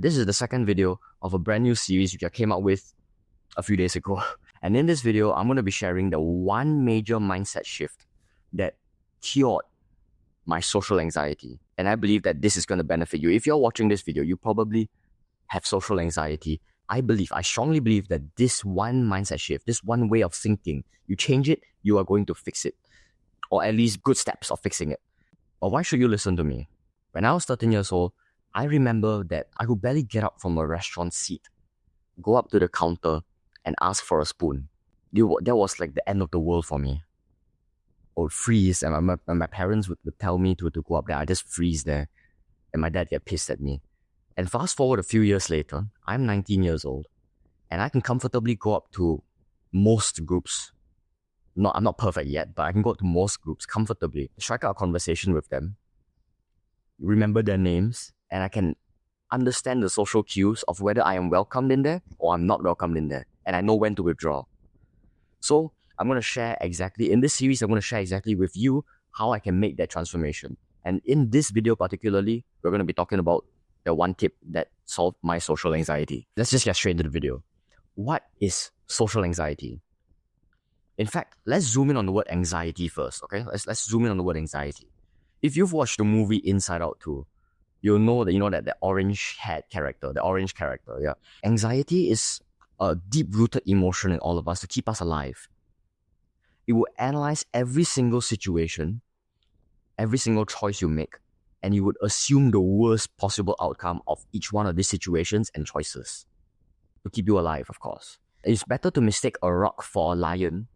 This is the second video of a brand new series which I came out with a few days ago. And in this video, I'm going to be sharing the one major mindset shift that cured my social anxiety. And I believe that this is going to benefit you. If you're watching this video, you probably have social anxiety. I strongly believe that this one mindset shift, this one way of thinking, you change it, you are going to fix it. Or at least good steps of fixing it. But why should you listen to me? When I was 13 years old, I remember that I could barely get up from a restaurant seat, go up to the counter and ask for a spoon. That was like the end of the world for me. I would freeze, and my parents would tell me to go up there. I just freeze there, and my dad get pissed at me. And fast forward a few years later, I'm 19 years old, and I can comfortably go up to most groups. I'm not perfect yet, but I can go up to most groups comfortably, strike out a conversation with them, remember their names, and I can understand the social cues of whether I am welcomed in there or I'm not welcomed in there. And I know when to withdraw. So I'm going to share exactly, in this series, I'm going to share exactly with you how I can make that transformation. And in this video particularly, we're going to be talking about the one tip that solved my social anxiety. Let's just get straight into the video. What is social anxiety? In fact, let's zoom in on the word anxiety first, okay? Let's zoom in on the word anxiety. If you've watched the movie Inside Out 2, you'll know that the orange character, yeah. Anxiety is a deep-rooted emotion in all of us to keep us alive. It will analyze every single situation, every single choice you make, and you would assume the worst possible outcome of each one of these situations and choices to keep you alive, of course. It's better to mistake a rock for a lion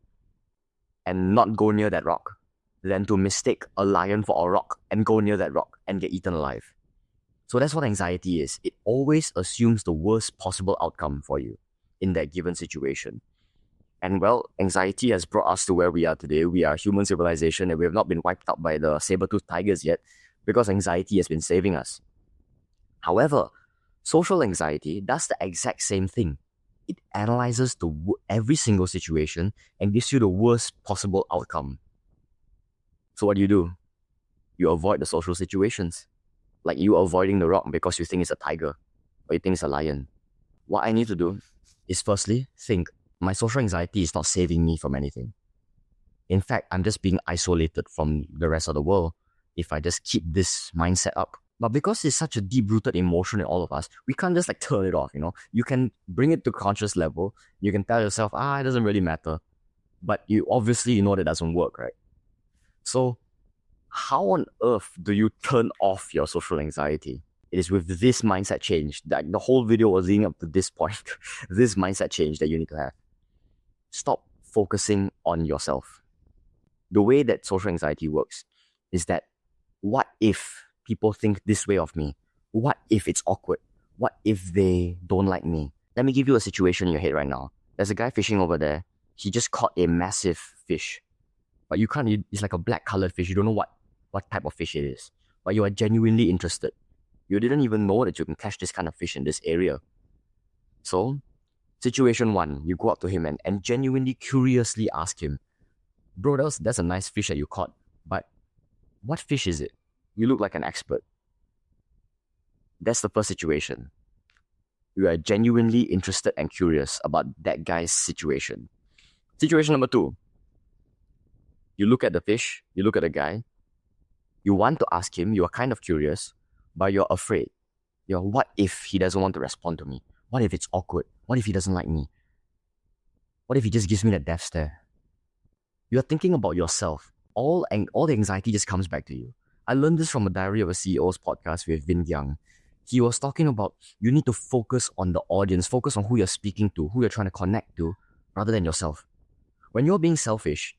and not go near that rock than to mistake a lion for a rock and go near that rock and get eaten alive. So that's what anxiety is. It always assumes the worst possible outcome for you in that given situation. And well, anxiety has brought us to where we are today. We are human civilization and we have not been wiped out by the saber-toothed tigers yet because anxiety has been saving us. However, social anxiety does the exact same thing. It analyzes every single situation and gives you the worst possible outcome. So what do? You avoid the social situations. Like you avoiding the rock because you think it's a tiger or you think it's a lion. What I need to do is firstly think, my social anxiety is not saving me from anything. In fact, I'm just being isolated from the rest of the world if I just keep this mindset up. But because it's such a deep-rooted emotion in all of us, we can't just like turn it off, You can bring it to conscious level. You can tell yourself, it doesn't really matter. But you obviously know that doesn't work, right? So how on earth do you turn off your social anxiety? It is with this mindset change. That the whole video was leading up to this point. This mindset change that you need to have. Stop focusing on yourself. The way that social anxiety works is that, what if people think this way of me? What if it's awkward? What if they don't like me? Let me give you a situation in your head right now. There's a guy fishing over there. He just caught a massive fish. But it's like a black colored fish. You don't know what type of fish it is. But you are genuinely interested. You didn't even know that you can catch this kind of fish in this area. So, situation 1, you go up to him and genuinely, curiously ask him, bro, that's a nice fish that you caught, but what fish is it? You look like an expert. That's the first situation. You are genuinely interested and curious about that guy's situation. Situation number 2, you look at the fish, you look at the guy, you want to ask him, you are kind of curious, but you're afraid. What if he doesn't want to respond to me? What if it's awkward? What if he doesn't like me? What if he just gives me that death stare? You're thinking about yourself. All the anxiety just comes back to you. I learned this from a Diary of a CEO's podcast with Vin Young. He was talking about you need to focus on the audience, focus on who you're speaking to, who you're trying to connect to, rather than yourself. When you're being selfish,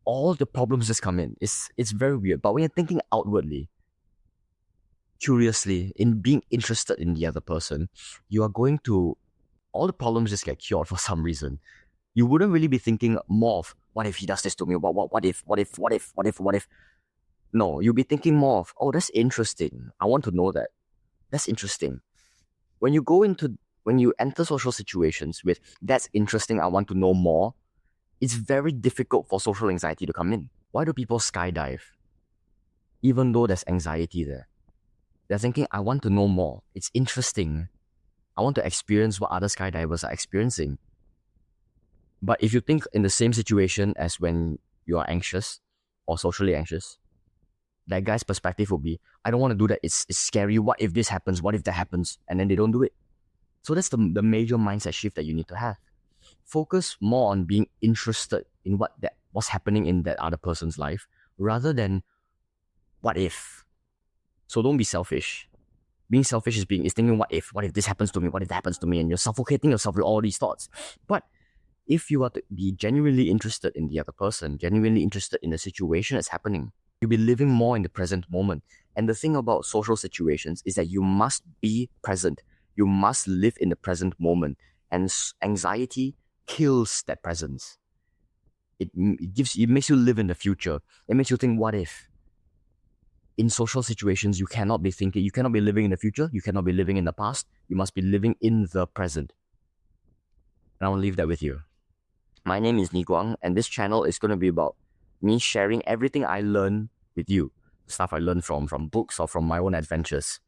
all the problems just come in. It's very weird. But when you're thinking outwardly, curiously, in being interested in the other person, you are going to, all the problems just get cured for some reason. You wouldn't really be thinking more of, what if he does this to me? What if? No, you'll be thinking more of, oh, that's interesting. I want to know that. That's interesting. When you enter social situations with, that's interesting, I want to know more, it's very difficult for social anxiety to come in. Why do people skydive? Even though there's anxiety there. They're thinking, I want to know more. It's interesting. I want to experience what other skydivers are experiencing. But if you think in the same situation as when you are anxious or socially anxious, that guy's perspective will be, I don't want to do that. It's scary. What if this happens? What if that happens? And then they don't do it. So that's the major mindset shift that you need to have. Focus more on being interested in what's happening in that other person's life rather than what if. So don't be selfish. Being selfish is thinking what if this happens to me, what if that happens to me, and you're suffocating yourself with all these thoughts. But if you are to be genuinely interested in the other person, genuinely interested in the situation that's happening, you'll be living more in the present moment. And the thing about social situations is that you must be present. You must live in the present moment. And anxiety kills that presence. It makes you live in the future. It makes you think, what if? In social situations, you cannot be living in the future, you cannot be living in the past, you must be living in the present. And I will leave that with you. My name is Ni Guang, and this channel is going to be about me sharing everything I learn with you, stuff I learned from books or from my own adventures.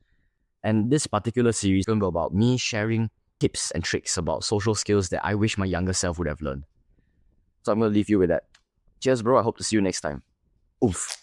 And this particular series is going to be about me sharing tips and tricks about social skills that I wish my younger self would have learned. So I'm going to leave you with that. Cheers, bro. I hope to see you next time. Oof.